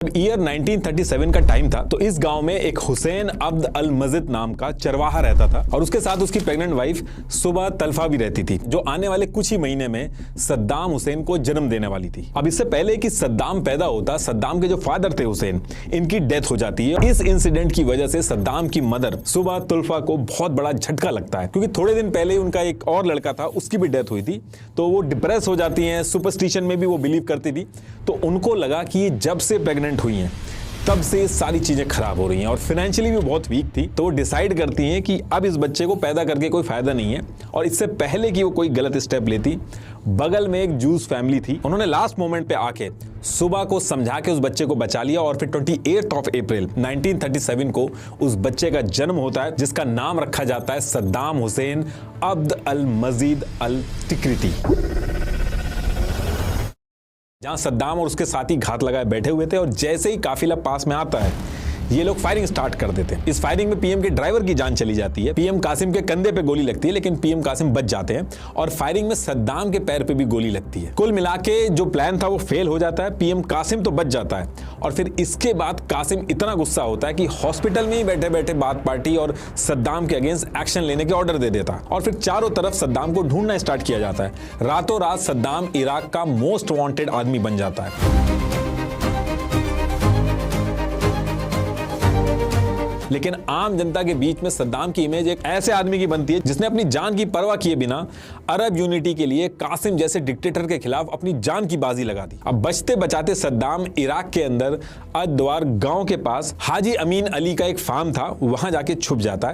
Year 1937 का time था। तो इस गांव में एक हुसैन अब्द अल मजिद नाम का चरवाहा रहता था और उसके साथ उसकी प्रेग्नेंट वाइफ सुबह तलफा भी रहती थी, जो आने वाले कुछ ही महीने में सद्दाम हुसैन को जन्म देने वाली थी। अब इससे पहले कि सद्दाम पैदा होता, सद्दाम के जो फादर थे हुसैन, इनकी डेथ हो जाती है। इस इंसिडेंट की वजह से सद्दाम की मदर सुबह तुल्फा को बहुत बड़ा झटका लगता है, क्योंकि थोड़े दिन पहले उनका एक और लड़का था, उसकी भी डेथ हुई थी। तो वो डिप्रेस हो जाती हैं, सुपरस्टिशन में भी वो बिलीव करती थी। तो उनको लगा कि ये जब से प्रेग्नेंट हुई हैं तब से सारी चीजें खराब हो रही हैं और फाइनेंशियली भी बहुत वीक थी। तो वो डिसाइड करती हैं कि अब इस बच्चे को पैदा करके कोई फायदा नहीं है। और इससे पहले कि वो कोई गलत स्टेप लेती, बगल में एक जूस फैमिली थी, उन्होंने लास्ट मोमेंट पे आके सुबह को समझा के उस बच्चे को बचा लिया। और फिर 28 अप्रैल 1937 को उस बच्चे का जन्म होता है, जिसका नाम रखा जाता है सद्दाम हुसैन अब्द अल मजीद अल तिक्रिती। जहां सद्दाम और उसके साथी घात लगाए बैठे हुए थे और जैसे ही काफिला पास में आता है, ये लोग फायरिंग स्टार्ट कर देते हैं। इस फायरिंग में पीएम के ड्राइवर की जान चली जाती है। पीएम कासिम के कंधे पे गोली लगती है, लेकिन पीएम कासिम बच जाते हैं और फायरिंग में सद्दाम के पैर पे भी गोली लगती है। कुल मिला के जो प्लान था वो फेल हो जाता है। पीएम कासिम तो बच जाता है और फिर इसके बाद कासिम इतना गुस्सा होता है कि हॉस्पिटल में ही बैठे बैठे बात पार्टी और सद्दाम के अगेंस्ट एक्शन लेने के ऑर्डर दे देता है। और फिर चारों तरफ सद्दाम को ढूंढना स्टार्ट किया जाता है। रातों रात सद्दाम इराक का मोस्ट वांटेड आदमी बन जाता है। लेकिन आम जनता के बीच में सद्दाम की इमेज एक ऐसे आदमी की बनती है जिसने अपनी जान की परवाह किए बिना अरब यूनिटी के लिए कासिम जैसे डिक्टेटर के खिलाफ अपनी जान की बाजी लगा दी। अब बचते बचाते सद्दाम इराक के अंदर अद्वार गांव के पास हाजी अमीन अली का एक फार्म था, वहां जाके छुप जाता है।